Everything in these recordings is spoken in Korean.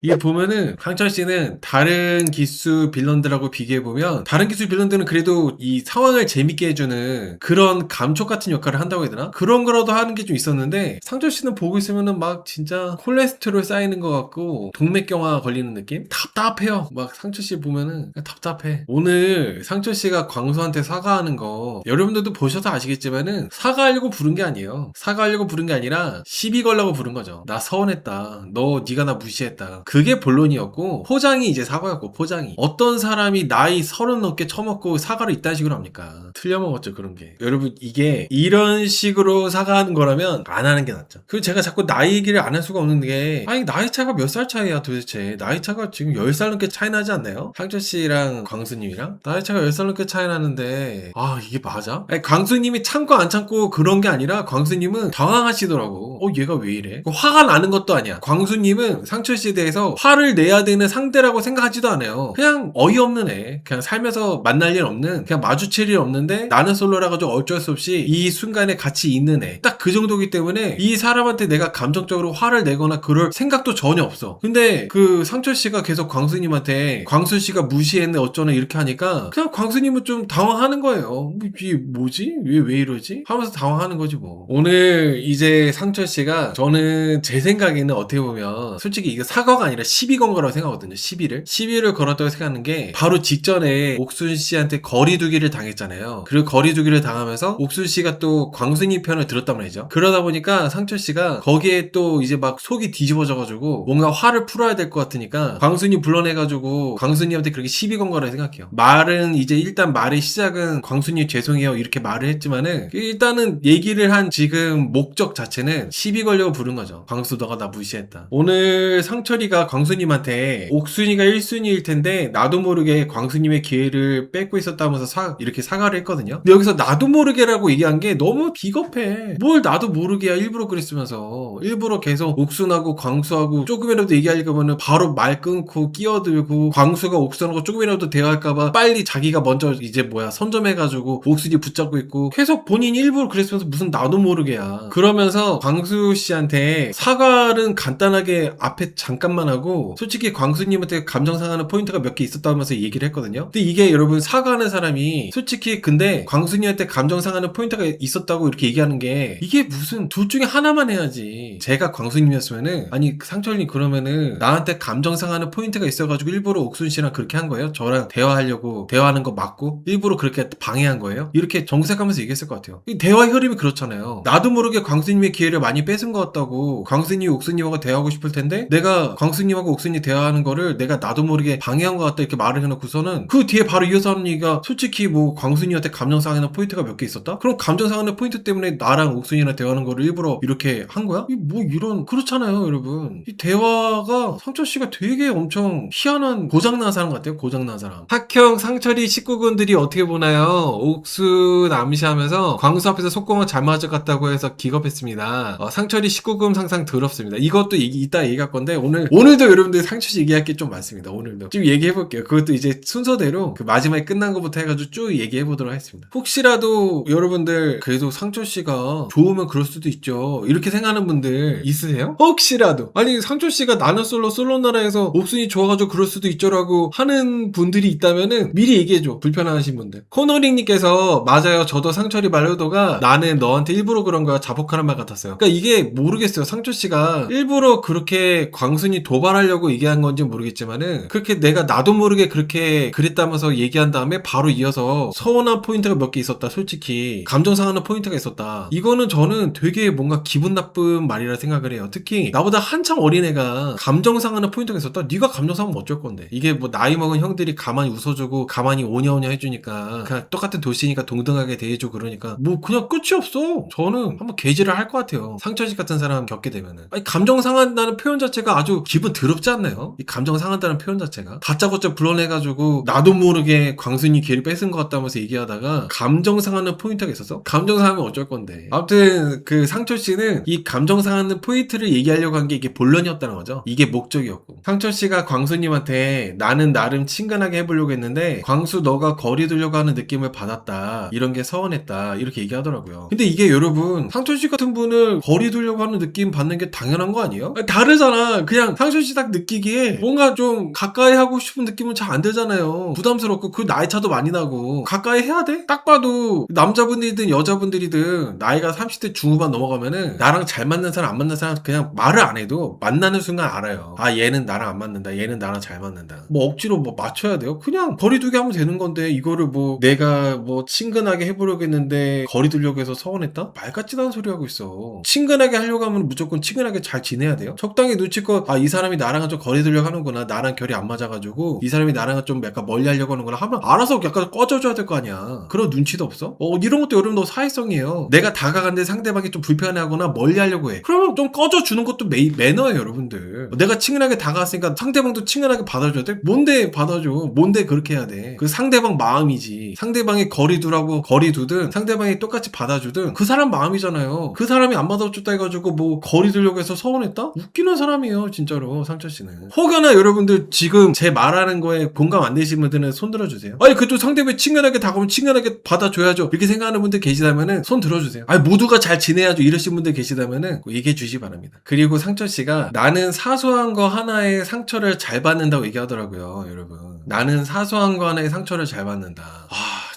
이게 보면은 상철 씨는 다른 기수 빌런들하고 비교해보면 다른 기수 빌런들은 그래도 이 상황을 재밌게 해주는 그런 감촉 같은 역할을 한다고 해야 되나? 그런 거라도 하는 게 좀 있었는데 상철 씨는 보고 있으면은 막 진짜 콜레스테롤 쌓이는 것 같고 동맥경화 걸리는 느낌? 답답해요. 막 상철 씨 보면은 그냥 답답해. 오늘 상철 씨가 광수한테 사과하는 거 여러분들도 보셔서 아시겠지만은 사과하려고 부른 게 아니에요. 사과하려고 부른 게 아니라 시비 걸려고 부른 거죠. 나 서운했다. 네가 나 무시했다. 그게 본론이었고 포장이 이제 사과였고 포장이 어떤 사람이 나이 30 넘게 처먹고 사과를 이딴 식으로 합니까? 틀려먹었죠 그런 게. 여러분 이게 이런 식으로 사과하는 거라면 안 하는 게 낫죠. 그리고 제가 자꾸 나이 얘기를 안 할 수가 없는 게 아니 나이 차가 몇 살 차이야 도대체. 나이 차가 지금 10살 넘게 차이 나지 않나요? 상철 씨랑 광수님이랑 나이 차가 10살 넘게 차이 나는데 아 이게 맞아? 아니 광수님이 참고 안 참고 그런 게 아니라 광수님은 당황하시더라고. 얘가 왜 이래? 화가 나는 것도 아니야. 광수님은 상철 씨에 대해서 화를 내야 되는 상대라고 생각하지도 않아요. 그냥 어이없는 애. 그냥 살면서 만날 일 없는, 그냥 마주칠 일 없는데 나는 솔로라 가지고 어쩔 수 없이 이 순간에 같이 있는 애. 딱 그 정도기 때문에 이 사람한테 내가 감정적으로 화를 내거나 그럴 생각도 전혀 없어. 근데 그 상철 씨가 계속 광수님한테 광수 씨가 무시했네 어쩌네 이렇게 하니까 그냥 광수님은 좀 당황하는 거예요. 이게 뭐지? 왜 이러지? 하면서 당황하는 거지 뭐. 오늘 이제 상철 씨가 저는 제 생각에는 어떻게 보면 솔직히 이거 사과가 아니라 시비 건 거라고 생각하거든요. 시비를 걸었다고 생각하는 게 바로 직전에 옥순 씨한테 거리두기를 당했잖아요. 그리고 거리두기를 당하면서 옥순 씨가 또 광순이 편을 들었단 말이죠. 그러다 보니까 상철 씨가 거기에 또 이제 막 속이 뒤집어져가지고 뭔가 화를 풀어야 될 것 같으니까 광순이 불러내가지고 광순이한테 그렇게 시비 건 거라고 생각해요. 말은 이제 일단 말의 시작은 광순이 죄송해요 이렇게 말을 했지만은 일단은 얘기를 한 지금 목적 자체는 시비 걸려고 부른 거죠. 광수 너가 나 무시했다. 오늘 상철이가 광수님한테 옥순이가 1순위일 텐데 나도 모르게 광수님의 기회를 뺏고 있었다면서 이렇게 사과를 했거든요. 근데 여기서 나도 모르게라고 얘기한 게 너무 비겁해. 뭘 나도 모르게야 일부러 그랬으면서 일부러 계속 옥순하고 광수하고 조금이라도 얘기하려고 하면 바로 말 끊고 끼어들고 광수가 옥순하고 조금이라도 대화할까봐 빨리 자기가 먼저 이제 선점해가지고 옥순이 붙잡고 있고 계속 본인이 일부러 그랬으면서 무슨 나도 모르게야. 그러면서 광수 씨한테 사과는 간단하게 앞에 잠깐만 하고 솔직히 광수님한테 감정 상하는 포인트가 몇 개 있었다면서 얘기를 했거든요. 근데 이게 여러분 사과하는 사람이 솔직히 근데 광수님한테 감정 상하는 포인트가 있었다고 이렇게 얘기하는 게 이게 무슨 둘 중에 하나만 해야지. 제가 광수님이었으면은 아니 상철님 그러면은 나한테 감정 상하는 포인트가 있어가지고 일부러 옥순 씨랑 그렇게 한 거예요? 저랑 대화하려고 대화하는 거 맞고 일부러 그렇게 방해한 거예요? 이렇게 정색하면서 얘기했을 것 같아요. 이 대화 흐름이 그렇잖아요. 나도 모르게 광수님의 기회를 많이 뺏은 것 같다고 광수님 옥순님하고 대화하고 싶을 텐데 내가 광수님하고 옥순이 대화하는 거를 내가 나도 모르게 방해한 것 같다 이렇게 말을 해놓고서는 그 뒤에 바로 이어서 하는 얘기가 솔직히 광순이한테 감정 상하는 포인트가 몇 개 있었다? 그럼 감정 상하는 포인트 때문에 나랑 옥순이랑 대화하는 거를 일부러 이렇게 한 거야? 이런 그렇잖아요 여러분. 이 대화가 상철 씨가 되게 엄청 희한한 고장난 사람 같아요. 고장난 사람. 학형 상철이 식구분들이 어떻게 보나요? 옥순 암시하면서 광수 앞에서 속공을 잘 맞아갔다고 해서 기겁했습니다. 상철이 19금 상상 더럽습니다. 이것도 이따 얘기할 건데 오늘도 여러분들 상철 얘기할 게 좀 많습니다. 오늘도 좀 얘기해볼게요. 그것도 이제 순서대로 그 마지막에 끝난 것부터 해가지고 쭉 얘기해보도록 하겠습니다. 혹시라도 여러분들 그래도 상철 씨가 좋으면 그럴 수도 있죠. 이렇게 생각하는 분들 있으세요? 혹시라도 아니 상철 씨가 나는 솔로 나라에서 옥순이 좋아가지고 그럴 수도 있죠라고 하는 분들이 있다면은 미리 얘기해줘. 불편하신 분들. 코너링님께서 맞아요. 저도 상철이 말효도가 나는 너한테 일부러 그런 거야 자폭하는 말 같았어요. 그러니까 이게 모르겠어요. 상철 씨가 일부러 그렇게 광순이 도발하려고 얘기한 건지 모르겠지만은 그렇게 내가 나도 모르게 그렇게 그랬다면서 얘기한 다음에 바로 이어서 서운한 포인트가 몇 개 있었다. 솔직히 감정 상하는 포인트가 있었다. 이거는 저는 되게 뭔가 기분 나쁜 말이라 생각을 해요. 특히 나보다 한참 어린 애가 감정 상하는 포인트가 있었다. 네가 감정 상하면 어쩔 건데. 이게 나이 먹은 형들이 가만히 웃어주고 가만히 오냐오냐 해주니까 그냥 똑같은 도시니까 동등하게 대해주고 그러니까 그냥 끝이 없어. 저는 한번 개지를 할 것 같아요. 상처식 같은 사람 겪게 되면은. 아니 감정 상한다는 표현 자체가 아주 기분 더럽지 않나요? 이 감정 상한다는 표현 자체가 다짜고짜 불러내가지고 나도 모르게 광순이 기회를 뺏은 것 같다면서 얘기하다가 감정 상하는 포인트가 있었어? 감정 상하면 어쩔 건데. 아무튼 그 상철 씨는 이 감정 상하는 포인트를 얘기하려고 한 게 이게 본론이었다는 거죠. 이게 목적이었고. 상철 씨가 광수님한테 나는 나름 친근하게 해보려고 했는데 광수 너가 거리 두려고 하는 느낌을 받았다. 이런 게 서운했다. 이렇게 얘기하더라고요. 근데 이게 여러분 상철 씨 같은 분을 거리 두려고 하는 느낌 받는 게 당연한 거 아니에요? 아니, 다르잖아. 그냥 상철 씨 딱 느끼기에 뭔가 좀 가까이 하고 싶은 느낌은 잘 안 들잖아요. 부담스럽고 그 나이 차도 많이 나고 가까이 해야 돼? 딱 봐도 남자분들이든 여자분들이든 나이가 30대 중후반 넘어가면은 나랑 잘 맞는 사람 안 맞는 사람 그냥 말을 안 해도 만나는 순간 알아요. 아 얘는 나랑 안 맞는다. 얘는 나랑 잘 맞는다. 뭐 억지로 뭐 맞춰야 돼요? 그냥 거리 두기 하면 되는 건데 이거를 뭐 내가 뭐 친근하게 해보려고 했는데 거리 두려고 해서 서운했다? 말 같지도 않은 소리 하고 있어. 친근하게 하려고 하면 무조건 친근하게 잘 지내야 돼요? 적당히 눈치껏 아 이 사람이 나랑은 좀 거리 두려고 하는구나. 나랑 결이 안 맞아가지고 이 사람이 나랑은 좀 약간 멀리 하려고 하는구나 하면 알아서 약간 꺼져줘야 될 거 아니야. 그런 눈치도 없어? 이런 것도 여러분 너 사회성이에요. 내가 다가갔는데 상대방이 좀 불편해하거나 멀리 하려고 해. 그러면 좀 꺼져주는 것도 매너예요 여러분들. 내가 친근하게 다가갔으니까 상대방도 친근하게 받아줘야 돼? 뭔데 받아줘? 뭔데 그렇게 해야 돼? 그 상대방 마음이지. 상대방이 거리 두라고 거리 두든 상대방이 똑같이 받아주든 그 사람 마음이잖아요. 그 사람이 안 받아줬다 해가지고 뭐 거리 두려고 해서 서운했다? 웃기는 사람이에요 진짜로 상철씨는. 혹여나 여러분들 지금 제 말하는 거에 공감 안 되시는 분들은 손 들어주세요. 아니 그래도 상대방이 친근하게 다가오면 친근하게 받아줘야죠 이렇게 생각하는 분들 계시다면은 손 들어주세요. 아니 모두가 잘 지내야죠 이러신 분들 계시다면은 얘기해 주시기 바랍니다. 그리고 상철씨가 나는 사소한 거 하나에 상처를 잘 받는다고 얘기하더라고요 여러분. 나는 사소한 거 하나에 상처를 잘 받는다.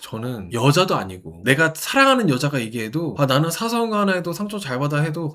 저는 여자도 아니고 내가 사랑하는 여자가 얘기해도 나는 사소한 거 하나에도 상처 잘 받아 해도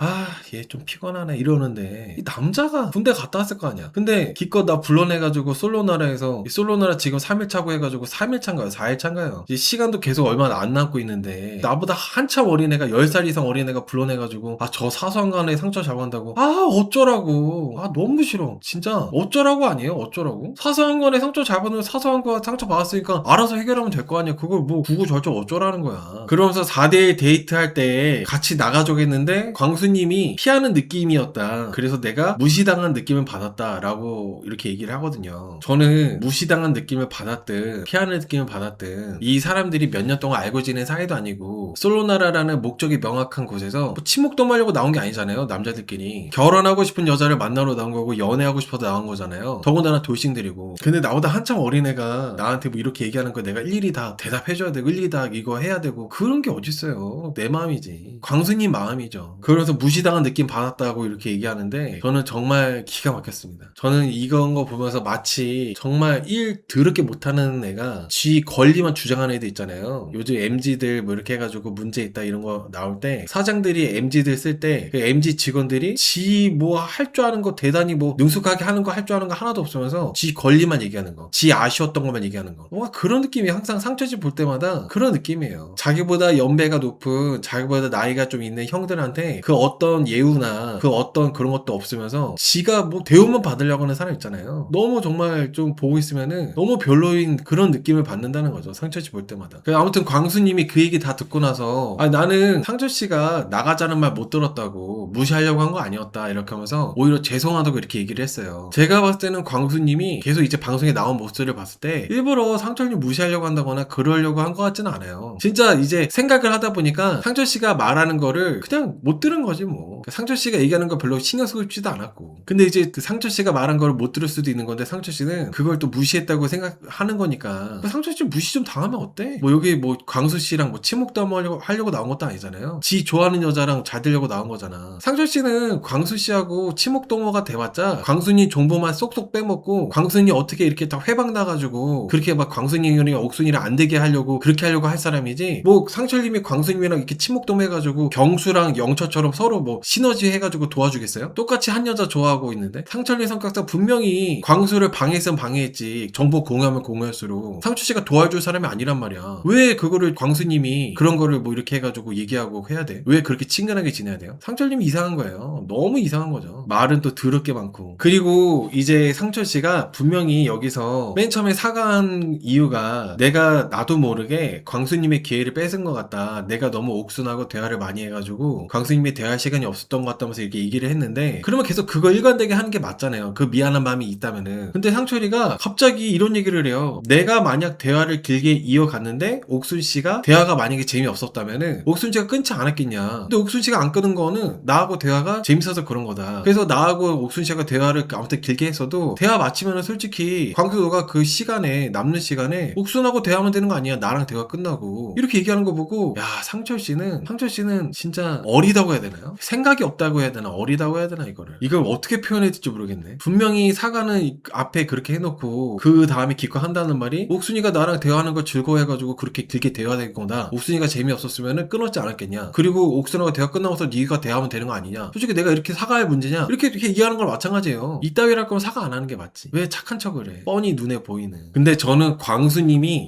얘 좀 피곤하네 이러는데 이 남자가 군대 갔다 왔을 거 아니야. 근데 기껏 나 불러내가지고 솔로나라에서 솔로나라 지금 3일차고 해가지고 3일차인가요 4일차인가요 시간도 계속 얼마 안 남고 있는데 나보다 한참 어린애가 10살 이상 어린애가 불러내가지고 저 사소한 거 하나에 상처 잘 받는다고 어쩌라고 너무 싫어 진짜. 어쩌라고 아니에요 어쩌라고. 사소한 거에 상처 잘 받으면 사소한 거 상처 받았으니까 알아서 해결하면 될 거 아니야. 그걸 뭐 구구절절 어쩌라는 거야. 그러면서 4대1 데이트할 때 같이 나가줘겠는데 광수님이 피하는 느낌이었다. 그래서 내가 무시당한 느낌을 받았다 라고 이렇게 얘기를 하거든요. 저는 무시당한 느낌을 받았든 피하는 느낌을 받았든 이 사람들이 몇 년 동안 알고 지낸 사이도 아니고 솔로나라라는 목적이 명확한 곳에서 뭐 친목도 하려고 나온 게 아니잖아요. 남자들끼리 결혼하고 싶은 여자를 만나러 나온 거고 연애하고 싶어서 나온 거잖아요. 더군다나 돌싱들이고. 근데 나보다 한참 어린애가 나한테 뭐 이렇게 얘기하는 거 내가 일일이 다 대답해줘야 되고 일일이 다 이거 해야 되고 그런 게 어딨어요. 내 마음이지. 광수님 마음이죠. 그래서 무시당한 느낌 받았다고 이렇게 얘기하는데 저는 정말 기가 막혔습니다. 저는 이건 거 보면서 마치 정말 일 더럽게 못하는 애가 지 권리만 주장하는 애들 있잖아요. 요즘 MZ들 뭐 이렇게 해가지고 문제 있다 이런 거 나올 때 사장들이 MZ들 쓸 때 그 MZ 직원들이 지 뭐 할 줄 아는 거 대단히 뭐 능숙하게 하는 거 할 줄 아는 거 하나도 없으면서 지 권리만 얘기하는 거, 지 아쉬웠던 것만 얘기하는 거. 뭔가 그런 느낌이 항상 상처집 볼 때마다 그런 느낌이에요. 자기보다 연배가 높은 자기보다 나이가 좀 있는 형들한테 그 어떤 예우나 그 어떤 그런 것도 없으면서 지가 뭐 대우만 받으려고 하는 사람 있잖아요. 너무 정말 좀 보고 있으면은 너무 별로인 그런 느낌을 받는다는 거죠. 상철씨 볼 때마다. 아무튼 광수님이 그 얘기 다 듣고 나서 나는 상철씨가 나가자는 말 못 들었다고 무시하려고 한 거 아니었다 이렇게 하면서 오히려 죄송하다고 이렇게 얘기를 했어요. 제가 봤을 때는 광수님이 계속 이제 방송에 나온 모습을 봤을 때 일부러 상철님 무시하려고 한다거나 그러려고 한 것 같지는 않아요. 진짜 이제 생각을 하다 보니까 상철씨가 말하는 거를 그냥 못 들은 거지 뭐. 상철씨가 얘기하는 거 별로 신경 쓰고 싶지도 않았고. 근데 이제 그 상철씨가 말한 거를 못 들을 수도 있는 건데 상철씨는 그걸 또 무시했다고 생각하는 거니까 상철씨 무시 좀 당하면 어때? 뭐 여기 뭐 광수씨랑 뭐 친목도 하려고 나온 것도 아니잖아요. 지 좋아하는 여자랑 잘 되려고 나온 거잖아. 상철씨는 광수씨하고 친목동어가 돼봤자 광순이 정보만 쏙쏙 빼먹고 광순이 어떻게 이렇게 다 회방 나가지고 그렇게 막 광순이랑 옥순이랑 안 되게 하려고 그렇게 하려고 할 사람이지 뭐 상철님이 광순이랑 이렇게 친목동 해가지고 경수랑 영철처럼 서로 뭐 시너지 해가지고 도와주겠어요? 똑같이 한 여자 좋아하고 있는데 상철님 성격상 분명히 광수를 방해했으면 방해했지 정보 공유하면 공유할수록 상철씨가 도와줄 사람이 아니란 말이야. 왜 그거를 광수님이 그런 거를 뭐 이렇게 해가지고 얘기하고 해야 돼? 왜 그렇게 친근하게 지내야 돼요? 상철님이 이상한 거예요. 너무 이상한 거죠. 말은 또 더럽게 많고. 그리고 이제 상철씨가 분명히 여기서 맨 처음에 사과한 이유가 내가 나도 모르게 광수님의 기회를 뺏은 것 같다. 내가 너무 옥순하고 대화를 많이 해가지고 광수님이 대화할 시간이 없었던 것 같다면서 이렇게 얘기를 했는데 그러면 계속 그거 일관되게 하는 게 맞잖아요. 그 미안한 마음이 있다면은. 근데 상철이가 갑자기 이런 얘기를 해요. 내가 만약 대화를 길게 이어갔는데 옥순씨가 대화가 만약에 재미없었다면은 옥순씨가 끊지 않았겠냐. 근데 옥순씨가 안 끊은 거는 나하고 대화가 재밌어서 그런 거다. 그래서 나하고 옥순씨가 대화를 아무튼 길게 했어도 대화 마치면은 솔직히 광수 너가 그 시간에 남는 시간에 옥순하고 대화하면 되는 거 아니야. 나랑 대화 끝나고 이렇게 얘기하는 거 보고 야 상철씨는 진짜 어리다고 해야 되나요? 생각이 생각이 없다고 해야 되나 어리다고 해야 되나 이걸 어떻게 표현해야 될지 모르겠네. 분명히 사과는 앞에 그렇게 해놓고 그 다음에 기껏한다는 말이 옥순이가 나랑 대화하는 걸 즐거워해가지고 그렇게 길게 대화된 거다. 옥순이가 재미없었으면 끊었지 않았겠냐. 그리고 옥순이가 대화 끝나고서 네가 대화하면 되는 거 아니냐. 솔직히 내가 이렇게 사과할 문제냐. 이렇게 이해하는 걸 마찬가지예요. 이따위로 할 거면 사과 안 하는 게 맞지. 왜 착한 척을 해. 뻔히 눈에 보이는. 근데 저는 광수님이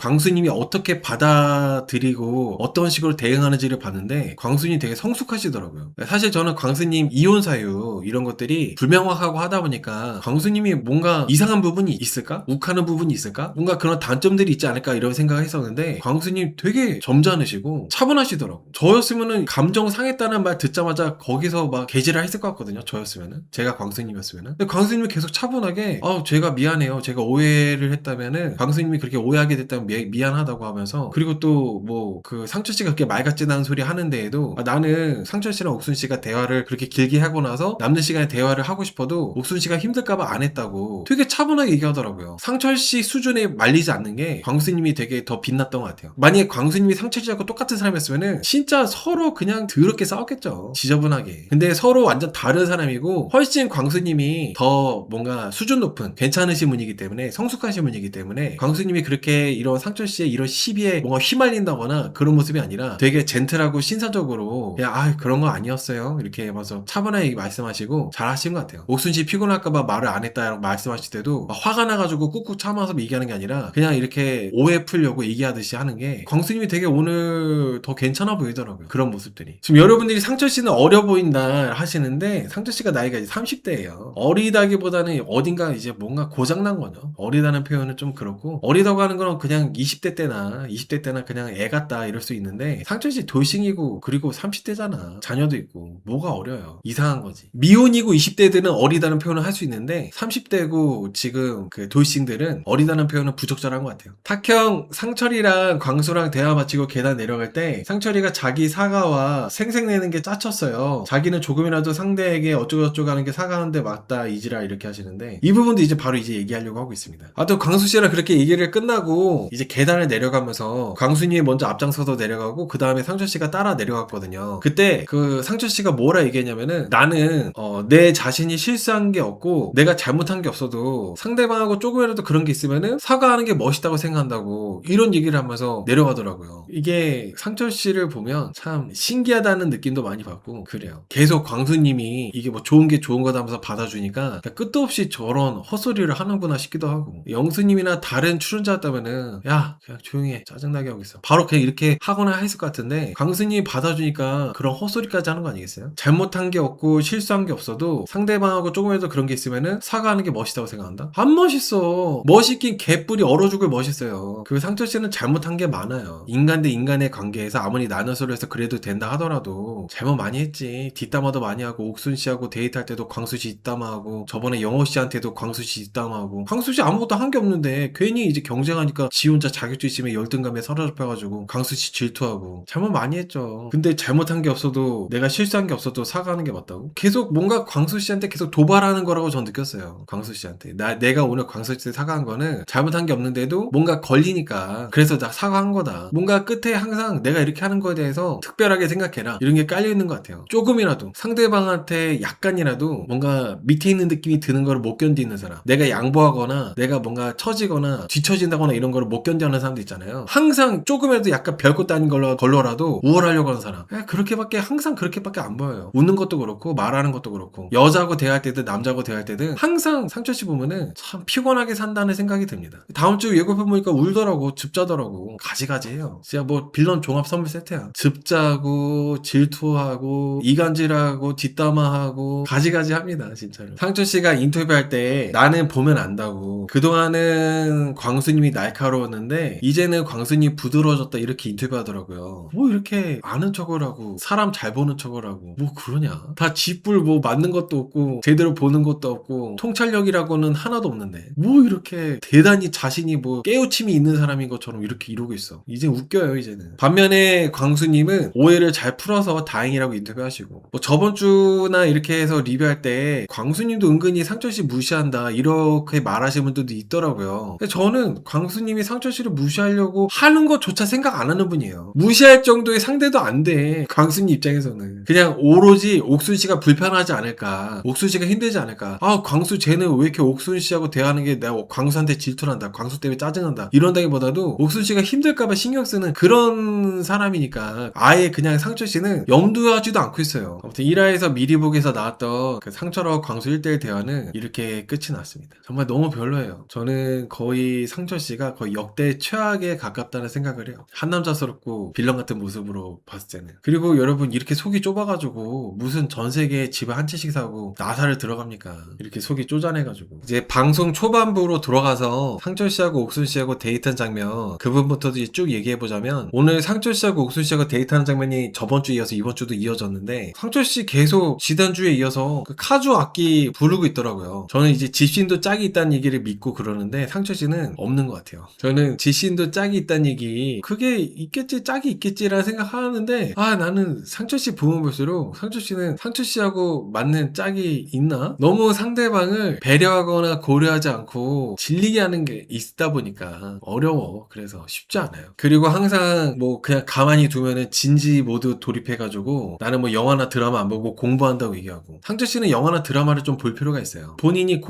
어떻게 받아들이고 어떤 식으로 대응하는지를 봤는데 광수님이 되게 성숙하시더라고요. 사실 저는 광수님 이혼 사유 이런 것들이 불명확하고 하다 보니까 광수님이 뭔가 이상한 부분이 있을까? 욱하는 부분이 있을까? 뭔가 그런 단점들이 있지 않을까 이런 생각을 했었는데 광수님 되게 점잖으시고 차분하시더라고. 저였으면은 감정 상했다는 말 듣자마자 거기서 막 개지를 했을 것 같거든요. 저였으면은. 제가 광수님이었으면은. 근데 광수님이 계속 차분하게 제가 미안해요. 제가 오해를 했다면은 광수님이 그렇게 오해하게 됐다면 미안하다고 하면서 그리고 또 뭐 그 상철씨가 그렇게 말 같지도 않은 소리 하는 데에도 나는 상철씨랑 옥순씨가 대화를 그렇게 길게 하고 나서 남는 시간에 대화를 하고 싶어도 옥순씨가 힘들까봐 안 했다고 되게 차분하게 얘기하더라고요. 상철씨 수준에 말리지 않는 게 광수님이 되게 더 빛났던 것 같아요. 만약에 광수님이 상철씨하고 똑같은 사람이었으면은 진짜 서로 그냥 더럽게 싸웠겠죠. 지저분하게. 근데 서로 완전 다른 사람이고 훨씬 광수님이 더 뭔가 수준 높은 괜찮으신 분이기 때문에 성숙하신 분이기 때문에 광수님이 그렇게 이런 상철씨의 이런 시비에 뭔가 휘말린다거나 그런 모습이 아니라 되게 젠틀하고 신사적으로 그냥 그런 거 아니었어요 이렇게 해서 차분하게 말씀하시고 잘 하신 것 같아요. 옥순씨 피곤할까봐 말을 안 했다라고 말씀하실 때도 화가 나가지고 꾹꾹 참아서 얘기하는 게 아니라 그냥 이렇게 오해 풀려고 얘기하듯이 하는 게 광수님이 되게 오늘 더 괜찮아 보이더라고요. 그런 모습들이. 지금 여러분들이 상철씨는 어려 보인다 하시는데 상철씨가 나이가 이제 30대예요. 어리다기보다는 어딘가 이제 뭔가 고장난 거죠. 어리다는 표현은 좀 그렇고 어리다고 하는 건 그냥 20대 때나 그냥 애 같다 이럴 수 있는데 상철씨 돌싱이고 그리고 30대잖아. 자녀도 있고 뭐가 어려요. 이상한 거지. 미혼이고 20대들은 어리다는 표현을 할 수 있는데 30대고 지금 그 돌싱들은 어리다는 표현은 부적절한 것 같아요. 탁형 상철이랑 광수랑 대화 마치고 계단 내려갈 때 상철이가 자기 사과와 생색내는 게 짜쳤어요. 자기는 조금이라도 상대에게 어쩌고저쩌고 하는 게 사과하는데 맞다 이지라 이렇게 하시는데 이 부분도 이제 바로 이제 얘기하려고 하고 있습니다. 또 광수씨랑 그렇게 얘기를 끝나고 이제 계단을 내려가면서 광수님이 먼저 앞장서서 내려가고 그 다음에 상철씨가 따라 내려갔거든요. 그때 그 상철씨가 뭐라 얘기했냐면은 나는 내 자신이 실수한 게 없고 내가 잘못한 게 없어도 상대방하고 조금이라도 그런 게 있으면은 사과하는 게 멋있다고 생각한다고 이런 얘기를 하면서 내려가더라고요. 이게 상철씨를 보면 참 신기하다는 느낌도 많이 받고 그래요. 계속 광수님이 이게 뭐 좋은 게 좋은 거다 하면서 받아주니까 끝도 없이 저런 헛소리를 하는구나 싶기도 하고 영수님이나 다른 출연자였다면은 야 그냥 조용히 해 짜증나게 하고 있어 바로 그냥 이렇게 하거나 했을 것 같은데 광수님이 받아주니까 그런 헛소리까지 하는 거 아니겠어요? 잘못한 게 없고 실수한 게 없어도 상대방하고 조금이라도 그런 게 있으면은 사과하는 게 멋있다고 생각한다? 안 멋있어. 멋있긴 개뿔이 얼어 죽을 멋있어요. 그 상철씨는 잘못한 게 많아요. 인간 대 인간의 관계에서 아무리 나눠서로 해서 그래도 된다 하더라도 잘못 많이 했지. 뒷담화도 많이 하고 옥순씨하고 데이트할 때도 광수씨 뒷담화하고 저번에 영호씨한테도 광수씨 뒷담화하고 광수씨 아무것도 한 게 없는데 괜히 이제 경쟁하니까 지 혼자 자격지심 있으면 열등감에 사로잡혀가지고 광수씨 질투하고 잘못 많이 했죠. 근데 잘못한 게 없어도 내가 실수한 게 없어도 사과하는 게 맞다고? 계속 뭔가 광수씨한테 계속 도발하는 거라고 전 느꼈어요. 광수씨한테 내가 오늘 광수씨한테 사과한 거는 잘못한 게 없는데도 뭔가 걸리니까 그래서 나 사과한 거다. 뭔가 끝에 항상 내가 이렇게 하는 거에 대해서 특별하게 생각해라 이런 게 깔려있는 것 같아요. 조금이라도 상대방한테 약간이라도 뭔가 밑에 있는 느낌이 드는 걸 못 견디는 사람, 내가 양보하거나 내가 뭔가 처지거나 뒤처진다거나 이런 걸 못 견디는 사람도 있잖아요. 항상 조금이라도 약간 별것도 아닌 걸로라도 우월하려고 하는 사람 항상 그렇게밖에 안 보여요. 웃는 것도 그렇고 말하는 것도 그렇고 여자하고 대화할 때든 남자하고 대화할 때든 항상 상철씨 보면은 참 피곤하게 산다는 생각이 듭니다. 다음 주 예고편 보니까 울더라고. 즙자더라고. 가지가지해요. 진짜 뭐 빌런 종합 선물 세트야. 즙자고 질투하고 이간질하고 뒷담화하고 가지가지 합니다. 진짜로. 상철씨가 인터뷰할 때 나는 보면 안다고 그동안은 광수님이 날카로웠는데 이제는 광수님이 부드러워졌다 이렇게 인터뷰하더라고요. 뭐 이렇게 아는 척을 하고 사람 잘 보는 척을 하고 뭐 그러냐. 다 쥐뿔 뭐 맞는 것도 없고 제대로 보는 것도 없고 통찰력이라고는 하나도 없는데 뭐 이렇게 대단히 자신이 뭐 깨우침이 있는 사람인 것처럼 이렇게 이러고 있어. 이제 웃겨요 이제는. 반면에 광수님은 오해를 잘 풀어서 다행이라고 인터뷰하시고 뭐 저번 주나 이렇게 해서 리뷰할 때 광수님도 은근히 상철씨 무시한다 이렇게 말하시는 분도 분들도 있더라고요. 근데 저는 광수님이 상철 씨를 무시하려고 하는 것조차 생각 안 하는 분이에요. 무시할 정도의 상대도 안 돼. 광수님 입장에서는. 그냥 오로지 옥순 씨가 불편하지 않을까. 옥순 씨가 힘들지 않을까. 아, 광수 쟤는 왜 이렇게 옥순 씨하고 대하는 게 내가 광수한테 질투난다. 광수 때문에 짜증난다. 이런다기보다도 옥순 씨가 힘들까봐 신경 쓰는 그런 사람이니까 아예 그냥 상철 씨는 염두하지도 않고 있어요. 아무튼 1화에서 미리 보기에서 나왔던 그 상철하고 광수 1대1 대화는 이렇게 끝이 났습니다. 정말 너무 별로예요. 저는 거의 상철 씨가 거의 역대 최악에 가깝다는 생각을 해요. 한남자스럽고 빌런 같은 모습으로 봤을 때는. 그리고 여러분 이렇게 속이 좁아가지고 무슨 전 세계에 집을 한 채씩 사고 나사를 들어갑니까? 이렇게 속이 쪼잔해가지고. 이제 방송 초반부로 들어가서 상철 씨하고 옥순 씨하고 데이트한 장면 그 부분부터 쭉 얘기해보자면 오늘 상철 씨하고 옥순 씨하고 데이트하는 장면이 저번 주에 이어서 이번 주도 이어졌는데 상철 씨 계속 지난주에 이어서 그 카주 악기 부르고 있더라고요. 저는 이제 집신도 짝이 있다는 얘기를 믿고 그러는데 상철 씨는 없는 것 같아요. 저는 집신도 짝이 있다는 얘기 그게 있겠지 짝이 있겠지라는 생각하는데 나는 상철 씨 보면 볼수록 상철 씨는 상철 씨하고 맞는 짝이 있나? 너무 상대방을 배려하거나 고려하지 않고 질리게 하는 게 있다 보니까 어려워. 그래서 쉽지 않아요. 그리고 항상 뭐 그냥 가만히 두면은 진지 모드 돌입해가지고 나는 뭐 영화나 드라마 안 보고 공부한다고 얘기하고 상철 씨는 영화나 드라마를 좀 볼 필요가 있어요. 본인이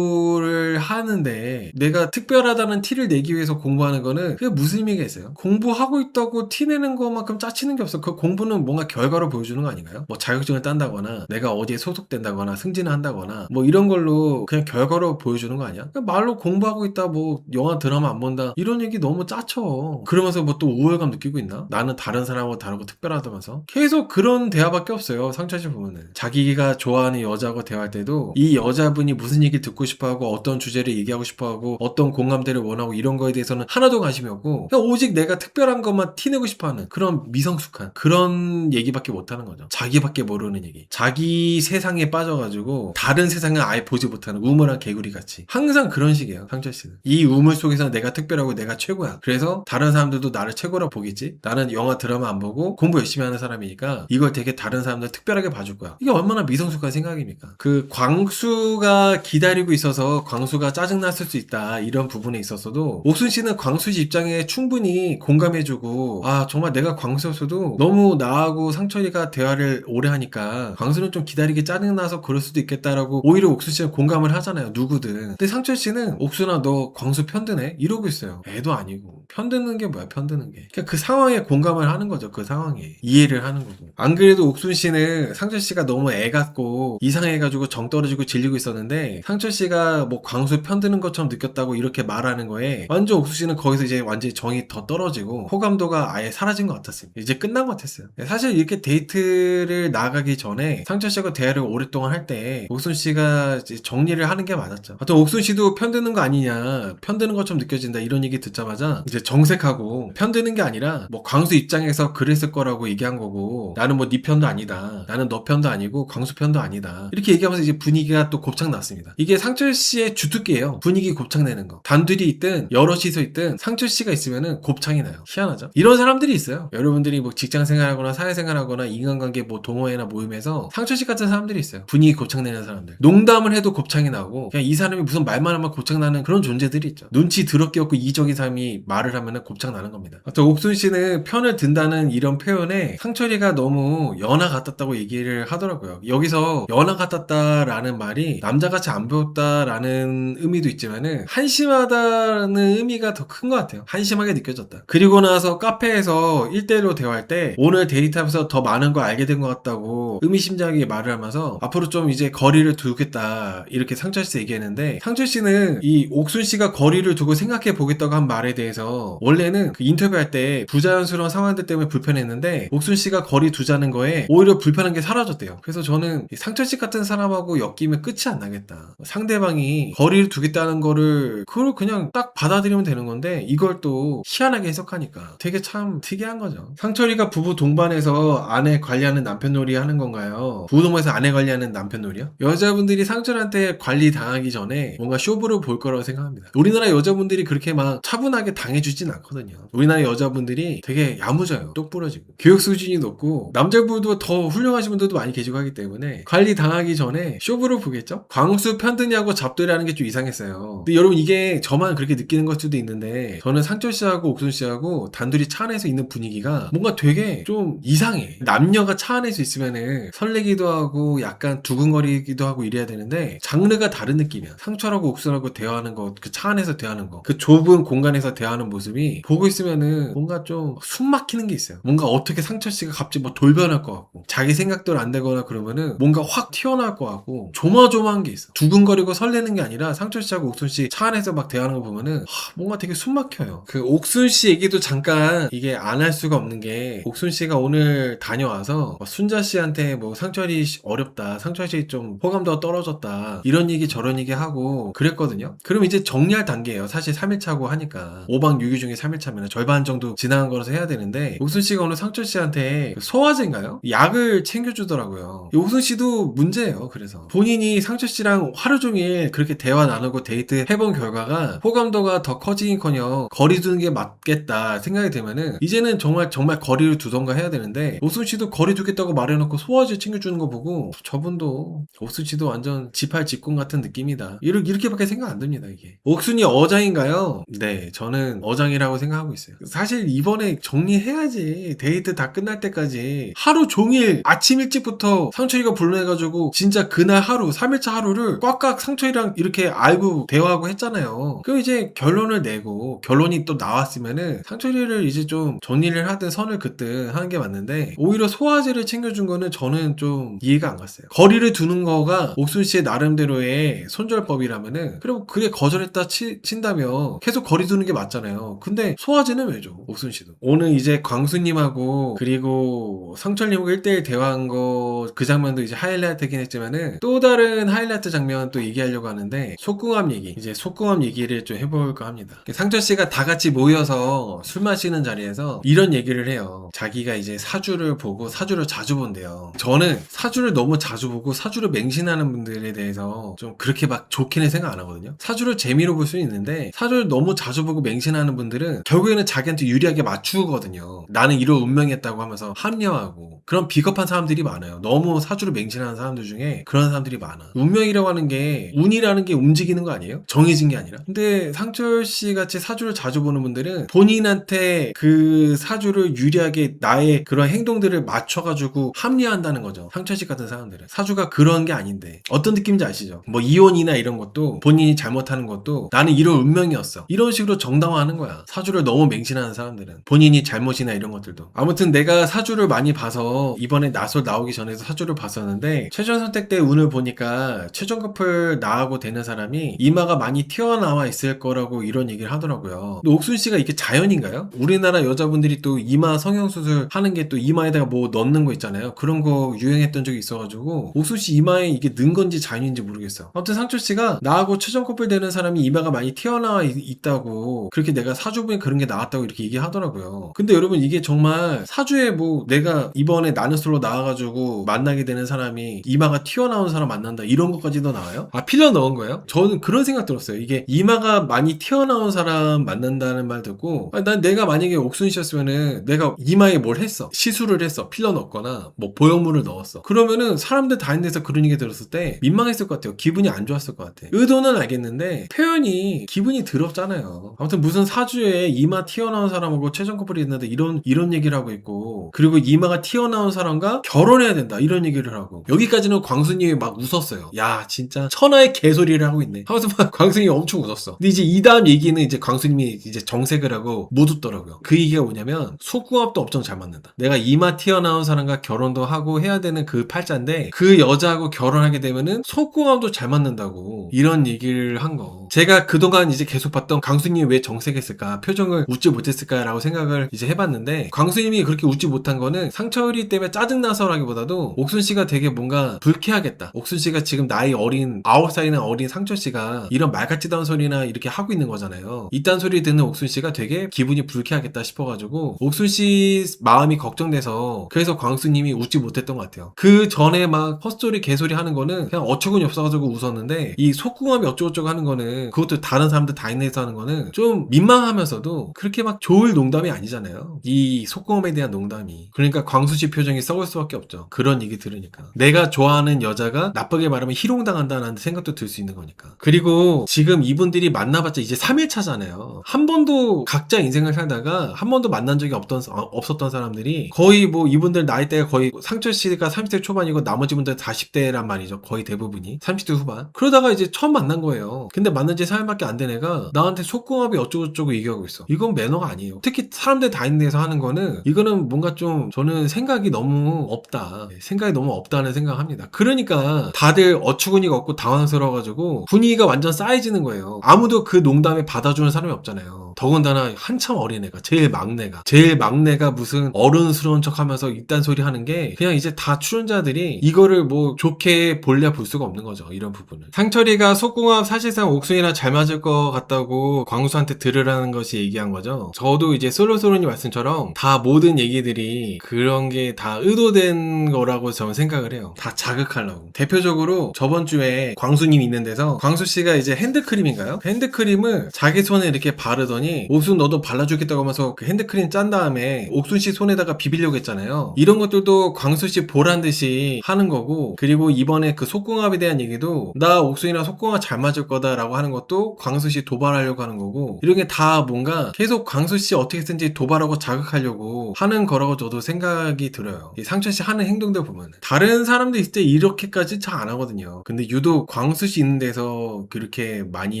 공부를 하는데 내가 특별하다는 티를 내기 위해서 공부하는 거는 그게 무슨 의미가 있어요? 공부하고 있다고 티 내는 것만큼 짜치는 게 없어. 그 공부는 뭔가 결과로 보여주는 거 아닌가요? 뭐 자격증을 딴다거나 내가 어디에 소속된다거나 승진을 한다거나 뭐 이런 걸로 그냥 결과로 보여주는 거 아니야? 그냥 말로 공부하고 있다 뭐 영화 드라마 안 본다 이런 얘기 너무 짜쳐. 그러면서 뭐 또 우월감 느끼고 있나? 나는 다른 사람하고 다르고 특별하다면서 계속 그런 대화밖에 없어요. 상철 씨 보면은 자기가 좋아하는 여자하고 대화할 때도 이 여자분이 무슨 얘기 듣고 싶어하고 어떤 주제를 얘기하고 싶어하고 어떤 공감대를 원하고 이런 거에 대해서는 하나도 관심이 없고 그냥 오직 내가 특별한 것만 티내고 싶어하는 그런 미성숙한 그런 얘기밖에 못하는 거죠. 자기밖에 모르는 얘기. 자기 세상에 빠져가지고 다른 세상을 아예 보지 못하는 우물한 개구리 같이 항상 그런 식이에요. 상철 씨는. 이 우물 속에서 내가 특별하고 내가 최고야. 그래서 다른 사람들도 나를 최고라 보겠지. 나는 영화 드라마 안 보고 공부 열심히 하는 사람이니까 이걸 되게 다른 사람들 특별하게 봐줄 거야. 이게 얼마나 미성숙한 생각입니까? 그 광수가 기다리고 있어서 광수가 짜증났을 수 있다 이런 부분에 있어서도 옥순 씨는 광수 씨 입장에 충분히 공감해주고 정말 내가 광수였어도 너무 나하고 상철이가 대화를 오래 하니까 광수는 좀 기다리기 짜증나서 그럴 수도 있겠다라고 오히려 옥순 씨는 공감을 하잖아요. 누구든. 근데 상철 씨는 옥순아 너 광수 편드네? 이러고 있어요. 애도 아니고. 편드는 게 뭐야 편드는 게. 그냥 그 상황에 공감을 하는 거죠. 그 상황에. 이해를 하는 거고. 안 그래도 옥순 씨는 상철 씨가 너무 애 같고 이상해가지고 정 떨어지고 질리고 있었는데 상철 씨가 뭐 광수 편드는 것처럼 느꼈다고 이렇게 말하는 거에 완전 옥순 씨는 거기서 이제 완전히 정이 더 떨어지고 호감도가 아예 사라진 것 같았어요. 이제 끝난 것 같았어요. 사실 이렇게 데이트를 나가기 전에 상철 씨하고 대화를 오랫동안 할 때 옥순 씨가 이제 정리를 하는 게 맞았죠. 하여튼 옥순 씨도 편드는 거 아니냐 편드는 것처럼 느껴진다 이런 얘기 듣자마자 이제 정색하고 편드는 게 아니라 뭐 광수 입장에서 그랬을 거라고 얘기한 거고 나는 뭐 네 편도 아니다. 나는 너 편도 아니고 광수 편도 아니다. 이렇게 얘기하면서 이제 분위기가 또 곱창 났습니다. 이게 상철 씨의 주특기예요. 분위기 곱창 내는 거. 단둘이 있든 여럿이서 있든 상철 씨가 있으면은 곱창이 나요. 희한하죠? 이런 사람들이 있어요. 여러분들이 뭐 직장 생활하거나 사회생활하거나 인간관계 뭐 동호회나 모임에서 상철 씨 같은 사람들이 있어요. 분위기 곱창 내는 사람들. 농담을 해도 곱창이 나고 그냥 이 사람이 무슨 말만 하면 곱창 나는 그런 존재들이 있죠. 눈치 더럽게 없고 이적인 사람이 말을 하면은 곱창 나는 겁니다. 또 옥순 씨는 편을 든다는 이런 표현에 상철이가 너무 연하 같았다고 얘기를 하더라고요. 여기서 연하 같았다라는 말이 남자같이 안 보였다라는 의미도 있지만은 한심하다는 의미가 더 큰 것 같아요. 한심하게 느껴졌다. 그리고 나서 카페에서 1대1로 대화할 때 오늘 데이트하면서 더 많은 걸 알게 된 것 같다고 의미심장하게 말을 하면서 앞으로 좀 이제 거리를 두겠다 이렇게 상철 씨 얘기했는데 상철 씨는 이 옥순 씨가 거리를 두고 생각해 보겠다고 한 말에 대해서 원래는 그 인터뷰할 때 부자연스러운 상황들 때문에 불편했는데 옥순 씨가 거리 두자는 거에 오히려 불편한 게 사라졌대요. 그래서 저는 상철 씨 같은 사람하고 엮이면 끝이 안 나겠다. 상대방이 거리를 두겠다는 거를 그걸 그냥 딱 받아들이면 되는 건데 이걸 또 희한하게 해석하니까 되게 참 특이한 거죠. 상철이가 부부 동반해서 아내 관리하는 남편 놀이 하는 건가요? 부부 동반해서 아내 관리하는 남편 놀이요? 여자분들이 상철한테 관리 당하기 전에 뭔가 쇼부를 볼 거라고 생각합니다. 우리나라 여자분들이 그렇게 막 차분하게 당해주진 않거든요. 우리나라 여자분들이 되게 야무져요. 똑부러지고 교육 수준이 높고 남자분도 더 훌륭하신 분들도 많이 계시고 하기 때문에 관리 당하기 전에 쇼부를 보겠죠? 광수 편드냐고 잡돌이하는 게 좀 이상했어요. 있어요. 근데 여러분 이게 저만 그렇게 느끼는 걸 수도 있는데 저는 상철 씨하고 옥순 씨하고 단둘이 차 안에서 있는 분위기가 뭔가 되게 좀 이상해. 남녀가 차 안에서 있으면은 설레기도 하고 약간 두근거리기도 하고 이래야 되는데 장르가 다른 느낌이야. 상철하고 옥순하고 대화하는 거, 그 차 안에서 대화하는 거, 그 좁은 공간에서 대화하는 모습이 보고 있으면은 뭔가 좀 숨 막히는 게 있어요. 뭔가 어떻게 상철 씨가 갑자기 뭐 돌변할 것 같고 자기 생각대로 안 되거나 그러면은 뭔가 확 튀어나올 것 같고 조마조마한 게 있어. 두근거리고 설레는 게 아니라 상철 씨하고 옥순 씨 차 안에서 막 대화하는 거 보면은 뭔가 되게 숨 막혀요. 그 옥순 씨 얘기도 잠깐 이게 안 할 수가 없는 게 옥순 씨가 오늘 다녀와서 순자 씨한테 뭐 상철이 어렵다, 상철 씨 좀 호감도가 떨어졌다 이런 얘기 저런 얘기 하고 그랬거든요. 그럼 이제 정리할 단계예요. 사실 3일차고 하니까 5박 6일 중에 3일차면 절반 정도 지나간 거라서 해야 되는데 옥순 씨가 오늘 상철 씨한테 소화제인가요? 약을 챙겨주더라고요. 옥순 씨도 문제예요. 그래서 본인이 상철 씨랑 하루 종일 그렇게 대화 나누고 데이트 해본 결과가 호감도가 더 커지긴커녕 거리 두는 게 맞겠다 생각이 들면은 이제는 정말 거리를 두던가 해야 되는데 옥순 씨도 거리 두겠다고 말해놓고 소화제 챙겨주는 거 보고 저분도 옥순 씨도 완전 지팔 직군 같은 느낌이다. 이렇게밖에 생각 안 듭니다. 이게 옥순이 어장인가요? 네, 저는 어장이라고 생각하고 있어요. 사실 이번에 정리해야지. 데이트 다 끝날 때까지 하루 종일 아침 일찍부터 상철이가 불러내가지고 진짜 그날 하루 3일차 하루를 꽉꽉 상철이랑 이렇게 알고 대화하고 했잖아요. 그럼 이제 결론을 내고 결론이 또 나왔으면은 상철이를 이제 좀 정리를 하든 선을 긋든 하는 게 맞는데 오히려 소화제를 챙겨준 거는 저는 좀 이해가 안 갔어요. 거리를 두는 거가 옥순 씨의 나름대로의 손절법이라면은 그리고 그게 거절했다 친다면 계속 거리 두는 게 맞잖아요. 근데 소화제는 왜 줘? 옥순 씨도. 오늘 이제 광수님하고 그리고 상철님하고 1대1 대화한 거 그 장면도 이제 하이라이트긴 했지만은 또 다른 하이라이트 장면 또 얘기하려고 하는데 속궁합 얘기. 이제 속궁합 얘기를 좀 해볼까 합니다. 상철 씨가 다 같이 모여서 술 마시는 자리에서 이런 얘기를 해요. 자기가 이제 사주를 보고 사주를 자주 본대요. 저는 사주를 너무 자주 보고 사주를 맹신하는 분들에 대해서 좀 그렇게 막 좋게는 생각 안 하거든요. 사주를 재미로 볼 수는 있는데 사주를 너무 자주 보고 맹신하는 분들은 결국에는 자기한테 유리하게 맞추거든요. 나는 이런 운명이었다고 하면서 합리화하고 그런 비겁한 사람들이 많아요. 너무 사주를 맹신하는 사람들 중에 그런 사람들이 많아. 운명이라고 하는 게 운이라는 게 움직이는 거 아니에요? 정해진 게 아니라. 근데 상철 씨 같이 사주를 자주 보는 분들은 본인한테 그 사주를 유리하게 나의 그런 행동들을 맞춰가지고 합리화한다는 거죠. 상철 씨 같은 사람들은. 사주가 그런 게 아닌데 어떤 느낌인지 아시죠? 뭐 이혼이나 이런 것도 본인이 잘못하는 것도 나는 이런 운명이었어. 이런 식으로 정당화하는 거야. 사주를 너무 맹신하는 사람들은. 본인이 잘못이나 이런 것들도. 아무튼 내가 사주를 많이 봐서 이번에 나솔 나오기 전에도 사주를 봤었는데 최종 선택 때 운을 보니까 최종 커플 나하고 되는 사람이 이마가 많이 튀어나와 있을 거라고 이런 얘기를 하더라고요. 근데 옥순 씨가 이게 자연인가요? 우리나라 여자분들이 또 이마 성형수술 하는 게 또 이마에다가 뭐 넣는 거 있잖아요. 그런 거 유행했던 적이 있어가지고 옥순 씨 이마에 이게 는 건지 자연인지 모르겠어요. 아무튼 상철 씨가 나하고 최종 커플 되는 사람이 이마가 많이 튀어나와 있다고 그렇게 내가 사주보에 그런 게 나왔다고 이렇게 얘기하더라고요. 근데 여러분 이게 정말 사주에 뭐 내가 이번에 나는 솔로 나와가지고 만나게 되는 사람이 이마가 튀어나온 사람 만난다 이런 것까지도 나와요? 아 필러 넣은 거예요? 저는 그런 생각 들었어요. 이게 이마가 많이 튀어나온 사람 만난다는 말 듣고 난 내가 만약에 옥순 씨였으면은 내가 이마에 뭘 했어 시술을 했어 필러 넣었거나 뭐 보형물을 넣었어 그러면은 사람들 다 있는 데서 그런 얘기 들었을 때 민망했을 것 같아요. 기분이 안 좋았을 것 같아. 의도는 알겠는데 표현이 기분이 더럽잖아요. 아무튼 무슨 사주에 이마 튀어나온 사람하고 최종 커플이 있는데 이런 얘기를 하고 있고 그리고 이마가 튀어나온 사람과 결혼해야 된다 이런 얘기를 하고 여기까지는 광수님이 막 웃었어요. 야 진짜 천하의 개소리를 하고 있네 하면서 막 광수님이 엄청 웃었어. 근데 이제 이 다음 얘기는 이제 광수님이 이제 정색을 하고 못 웃더라고요. 그 얘기가 뭐냐면 속궁합도 엄청 잘 맞는다. 내가 이마 튀어나온 사람과 결혼도 하고 해야 되는 그 팔자인데 그 여자하고 결혼하게 되면은 속궁합도 잘 맞는다고 이런 얘기를 한 거. 제가 그동안 이제 계속 봤던 광수님이 왜 정색했을까 표정을 웃지 못했을까라고 생각을 이제 해봤는데 광수님이 그렇게 웃지 못한 거는 상철이 때문에 짜증나서라기보다도 옥순 씨가 되게 뭔가 불쾌하겠다. 옥순 씨가 지금 나이 어린 9살이나 어린 상철 씨가 이런 말 같지도 않은 소리나 이렇게 하고 있는 거잖아요. 이딴 소리 듣는 옥순 씨가 되게 기분이 불쾌하겠다 싶어가지고 옥순 씨 마음이 걱정돼서 그래서 광수님이 웃지 못했던 것 같아요. 그 전에 막 헛소리 개소리 하는 거는 그냥 어처구니 없어가지고 웃었는데 이 속궁합이 어쩌고저쩌고 하는 거는 그것도 다른 사람들 다 있는 데서 하는 거는 좀 민망하면서도 그렇게 막 좋을 농담이 아니잖아요. 이 속궁합에 대한 농담이. 그러니까 광수 씨 표정이 썩을 수밖에 없죠. 그런 얘기 들으니까. 내가 좋아하는 여자가 나쁘게 말하면 희롱당한다는 생각도 들 수 있는 거니까. 그리고 지금 이분들이 만나봤자 이제 3일차잖아요. 한 번도 각자 인생을 살다가 한 번도 만난 적이 없었던 사람들이 거의 뭐 이분들 나이대가 거의 상철 씨가 30대 초반이고 나머지 분들 40대란 말이죠. 거의 대부분이 30대 후반. 그러다가 이제 처음 만난 거예요. 근데 만난 지 4일밖에 안 된 애가 나한테 속궁합이 어쩌고저쩌고 얘기하고 있어. 이건 매너가 아니에요. 특히 사람들 다 있는 데서 하는 거는 이거는 뭔가 좀 저는 생각이 너무 없다. 생각이 너무 없다는 생각합니다. 그러니까 다들 어처구니가 없고 당황스러워가지고 분위기가 완전 싸해지는 거예요. 아무도 그 농담에 받아주는 사람이 없잖아요. 더군다나 한참 어린애가 제일 막내가 무슨 어른스러운 척하면서 이딴 소리 하는 게 그냥 이제 다 출연자들이 이거를 뭐 좋게 볼랴 볼 수가 없는 거죠. 이런 부분은. 상철이가 속궁합 사실상 옥순이랑 잘 맞을 것 같다고 광수한테 들으라는 것이 얘기한 거죠. 저도 이제 솔로솔로님 말씀처럼 다 모든 얘기들이 그런 게 다 의도된 거라고 저는 생각을 해요. 다 자극하려고. 대표적으로 저번 주에 광수님 있는 데서 광수씨가 이제 핸드크림인가요? 핸드크림을 자기 손에 이렇게 바르더니 옥순 너도 발라주겠다고 하면서 그 핸드크림 짠 다음에 옥순씨 손에다가 비비려고 했잖아요. 이런 것들도 광수씨 보란 듯이 하는 거고, 그리고 이번에 그 속궁합에 대한 얘기도 나 옥순이랑 속궁합 잘 맞을 거다라고 하는 것도 광수씨 도발하려고 하는 거고, 이런 게 다 뭔가 계속 광수씨 어떻게 든지 도발하고 자극하려고 하는 거라고 저도 생각이 들어요. 이 상철씨 하는 행동들 보면 다른 사람들 있을 때 이렇게까지 잘 안 하거든요. 근데 유독 광수씨 있는 데서 그렇게 많이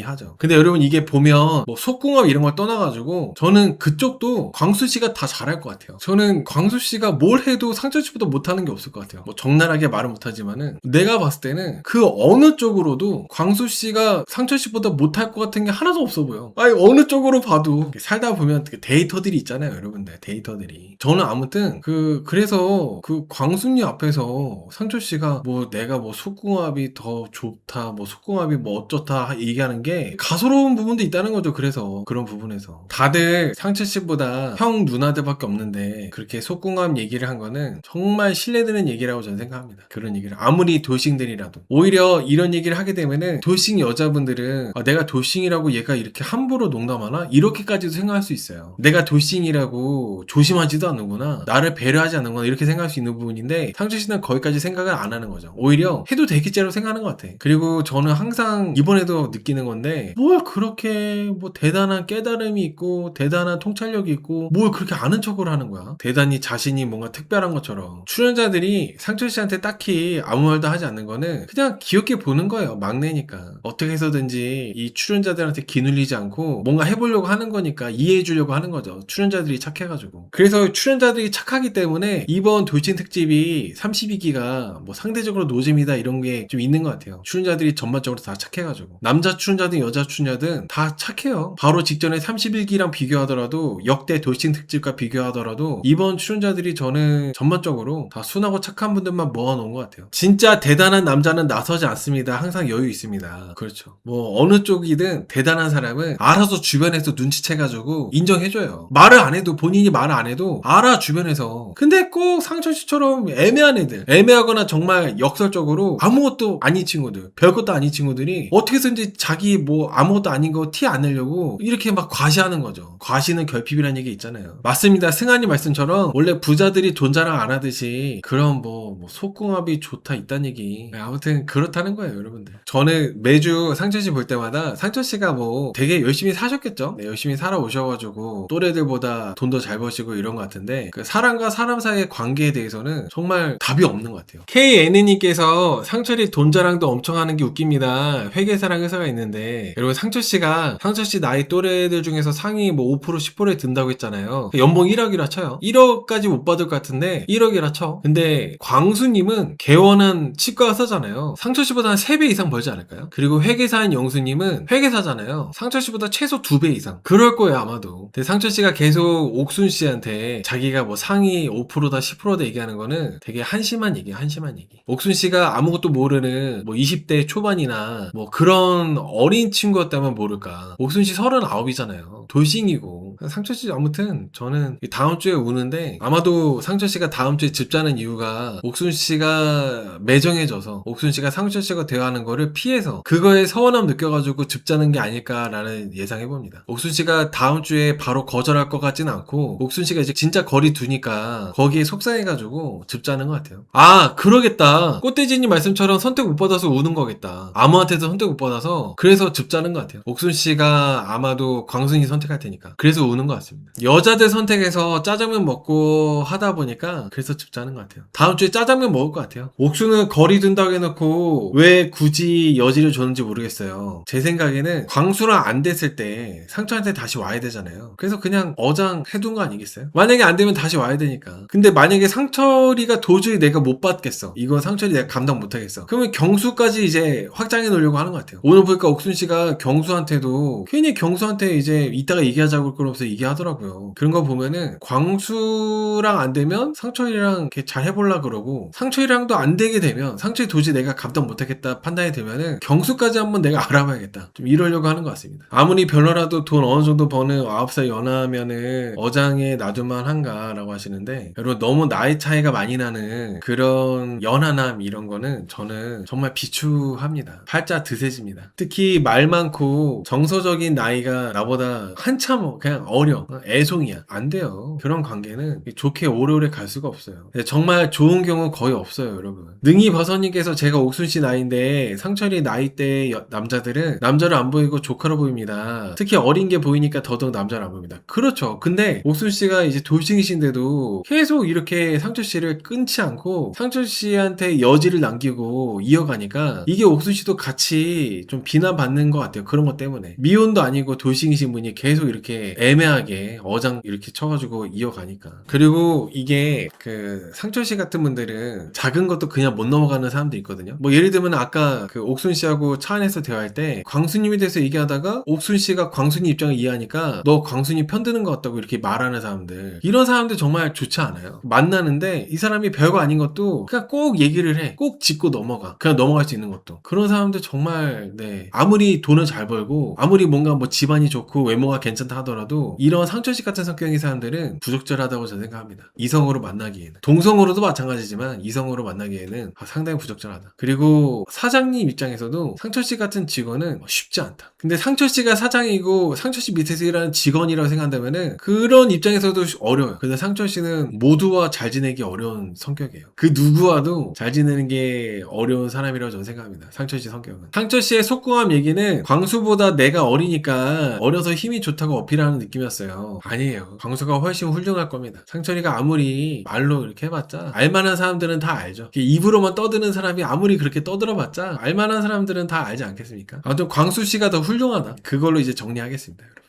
하죠. 근데 여러분 이게 보면 뭐 속궁합 이런 걸 떠나가지고 저는 그쪽도 광수씨가 다 잘할 것 같아요. 저는 광수씨가 뭘 해도 상철씨보다 못하는 게 없을 것 같아요. 뭐 적나라하게 말은 못하지만은 내가 봤을 때는 그 어느 쪽으로도 광수씨가 상철씨보다 못할 것 같은 게 하나도 없어 보여. 아니 어느 쪽으로 봐도 살다 보면 데이터들이 있잖아요, 여러분들. 데이터들이. 저는 아무튼 그래서 그 광수님 앞에서 상철씨가 뭐 내가 뭐 속궁합이 더 좋다, 뭐 속궁합이 뭐 어쩌다 얘기하는 게 가소로운 부분도 있다는 거죠. 그래서 그런 부분에서 다들 상철씨보다 형 누나들밖에 없는데 그렇게 속궁합 얘기를 한 거는 정말 신뢰되는 얘기라고 저는 생각합니다. 그런 얘기를 아무리 돌싱들이라도 오히려 이런 얘기를 하게 되면은 돌싱 여자분들은 내가 돌싱이라고 얘가 이렇게 함부로 농담하나? 이렇게까지도 생각할 수 있어요. 내가 돌싱이라고 조심하지도 않는구나, 나를 배려하지 않는구나, 이렇게 생각할 수 있는 부분인데 상철씨는 거기까지 생각을 안 하는 거죠. 오히려 해도 되겠지라고 생각하는 것 같아. 그리고 저는 항상 이번에도 느끼는 건데 뭘 그렇게 뭐 대단한 깨달음이 있고 대단한 통찰력이 있고 뭘 그렇게 아는 척을 하는 거야. 대단히 자신이 뭔가 특별한 것처럼. 출연자들이 상철씨한테 딱히 아무 말도 하지 않는 거는 그냥 귀엽게 보는 거예요. 막내니까 어떻게 해서든지 이 출연자들한테 기눌리지 않고 뭔가 해보려고 하는 거니까 이해해 주려고 하는 거죠. 출연자들이 착해가지고. 그래서 출연자들이 착하기 때문에 이번 돌진 특집이 32기가 뭐 상대적으로 노잼이다 이런 게 좀 있는 것 같아요. 출연자들이 전반적으로 다 착해가지고. 남자 출연자든 여자 출연자든 다 착해요. 바로 직전에 31기랑 비교하더라도 역대 돌진 특집과 비교하더라도 이번 출연자들이 저는 전반적으로 다 순하고 착한 분들만 모아놓은 것 같아요. 진짜 대단한 남자는 나서지 않습니다. 항상 여유 있습니다. 그렇죠. 뭐 어느 쪽이든 대단한 사람은 알아서 주변에서 눈치채가지고 인정해줘요. 말을 안 해도, 본인이 말을 안 해도 알아, 주변에서. 근데 꼭 상철씨처럼 애매한 애들, 애매하거나 정말 역설적으로 아무것도 아닌 친구들, 별것도 아닌 친구들이 어떻게 해서든지 자기 뭐 아무것도 아닌 거 티 안 내려고 이렇게 막 과시하는 거죠. 과시는 결핍이라는 얘기 있잖아요. 맞습니다. 승환이 말씀처럼 원래 부자들이 돈 자랑 안 하듯이 그런 뭐 속궁합이 좋다 있다는 얘기, 아무튼 그렇다는 거예요, 여러분들. 저는 매주 상철씨 볼 때마다 상철씨가 뭐 되게 열심히 사셨겠죠. 네, 열심히 살아오셔가지고 또래들보다 돈도 잘 버시고 이런 것 같은데 그 사람과 사람 사이의 관계에 대해서는 정말 답이 없는 것 같아요. KN님께서 상철이 돈 자랑도 엄청 하는 게 웃깁니다. 회계사랑 회사가 있는데, 여러분 상철씨가 상철씨 나이 또래들 중에서 상위 뭐 5% 10%에 든다고 했잖아요. 연봉 1억이라 쳐요. 1억까지 못 받을 것 같은데 1억이라 쳐. 근데 광수님은 개원한 치과 의사잖아요. 상철씨보다 한 3배 이상 벌지 않을까요? 그리고 회계사인 영수님은 회계사잖아요. 상철씨보다 최소 2배 이상 그럴 거예요 아마도. 근데 상철씨가 계속 옥순씨한테 자기가 뭐 상위 5%다 10%다 얘기하는 거는 되게 한심한 얘기야. 한심한 얘기. 옥순씨가 아무것도 모르는 뭐 20대 초반이나 뭐 그런 어린 친구였다면 모를까. 옥순씨 39이잖아요. 돌싱이고. 상철씨 아무튼 저는 다음 주에 우는데 아마도 상철씨가 다음 주에 집 자는 이유가 옥순씨가 매정해져서 옥순씨가 상철씨가 대화하는 거를 피해서 그거에 서운함 느껴가지고 집 자는 게 아닐까라는 예상해봅니다. 옥순씨가 다음 주에 바로 거절할 것 같진 않고 옥순씨가 이제 진짜 거리 두니까 거기에 속상해가지고 집 자는 것 같아요. 아 그러겠다. 꽃돼지님 말씀처럼 선택 못 받아서 우는 거겠다. 아무한테도 선택 못 받아서 그래서 집 자는 것 같아요. 옥순씨가 아마도 광순이 선택할 테니까 그래서 우는 것 같습니다. 여자들 선택해서 짜장면 먹고 하다 보니까 그래서 집 자는 것 같아요. 다음 주에 짜장면 먹을 것 같아요. 옥수는 거리 둔다고 해놓고 왜 굳이 여지를 줬는지 모르겠어요. 제 생각에는 광수랑 안 됐을 때 상철한테 다시 와야 되잖아요. 그래서 그냥 어장 해둔 거 아니겠어요? 만약에 안 되면 다시 와야 되니까. 근데 만약에 상철이가 도저히 내가 못 받겠어. 이건 상철이 내가 감당 못 하겠어. 그러면 경수까지 이제 확장해 놓으려고 하는 것 같아요. 오늘 보니까 옥순 씨가 경수한테도 괜히 경수한테 이제 이따가 얘기하자고 그러면서 얘기하더라고요. 그런 거 보면은 광수랑 안 되면 상철이랑 이렇게 잘 해보려 그러고 상철이랑도 안 되게 되면 상철이 도저히 내가 감당 못 하겠다 판단이 되면은 경수까지 한번 내가 알아봐야겠다. 좀 이러려고 하는 것 같습니다. 아무리 별로라도 돈 어느 정도 버는 9살 연하면은 어장에 놔둘만 한가라고 하시는데 여러분 너무 나이 차이가 많이 나는 그런 연하남 이런 거는 저는 정말 비추합니다. 팔자 드세집니다. 특히 말 많고 정서적인 나이가 나보다 한참 그냥 어려 애송이야 안 돼요. 그런 관계는 좋게 오래오래 갈 수가 없어요. 정말 좋은 경우 거의 없어요 여러분. 능이 버섯님께서 제가 옥순씨 나이인데 상철이 나이대 남자들은 남자를 안 보이고 조카로 보입니다. 특히 어린 게 보이니까 더더욱 남자를 안 보입니다. 그렇죠. 근데 옥순씨가 이제 돌싱이신데도 계속 이렇게 상철씨를 끊지 않고 상철씨한테 여지를 남기고 이어가니까 이게 옥순씨도 같이 좀 비난받는 것 같아요. 그런 것 때문에 미혼도 아니고 돌싱이신 분이 계속 이렇게 애매하게 어장 이렇게 쳐가지고 이어가니까. 그리고 이게 그 상철씨 같은 분들은 작은 것도 그냥 못 넘어가는 사람도 있거든요. 뭐 예를 들면 아까 그 옥순씨하고 차 안에서 대화할 때 광수님에 대해서 얘기하다가 옥순씨가 광수님 입장을 이해하니까 너 광수님 편드는 것 같다고 이렇게 말하는 사람들, 이런 사람들 정말 좋지 않아요. 만나는데 이 사람이 별거 아닌 것도 그냥 꼭 얘기를 해. 꼭 짚고 넘어가. 그냥 넘어갈 수 있는 것도. 그런 사람들 정말 네 아무리 돈을 잘 벌고 아무리 뭔가 뭐 집안이 좋고 외모가 괜찮다 하더라도 이런 상철씨 같은 성격의 사람들은 부적절하다고 저는 생각합니다. 이성으로 만나기에는. 동성으로도 마찬가지지만 이성으로 만나기에는 상당히 부적절하다. 그리고 사장님 입장에서도 상철씨 같은 직원은 쉽지 않다. 근데 상철씨가 사장이고 상철씨 밑에서 일하는 직원이라고 생각한다면은 그런 입장에서도 어려워요. 근데 상철씨는 모두와 잘 지내기 어려운 성격이에요. 그 누구와도 잘 지내는 게 어려운 사람이라고 저는 생각합니다. 상철씨 성격은. 상철씨의 속궁합 얘기는 광수보다 내가 어리니까 어려서 힘이 좋다고 어필하는 느낌이었어요. 아니에요. 광수가 훨씬 훌륭할 겁니다. 상철이가 아무리 말로 이렇게 해봤자 알만한 사람들은 다 알죠. 입으로만 떠드는 사람이 아무리 그렇게 떠들어봤자 알만한 사람들은 다 알지 않겠습니까? 아무튼 광수씨가 더 훌륭하다. 그걸로 이제 정리하겠습니다. 여러분.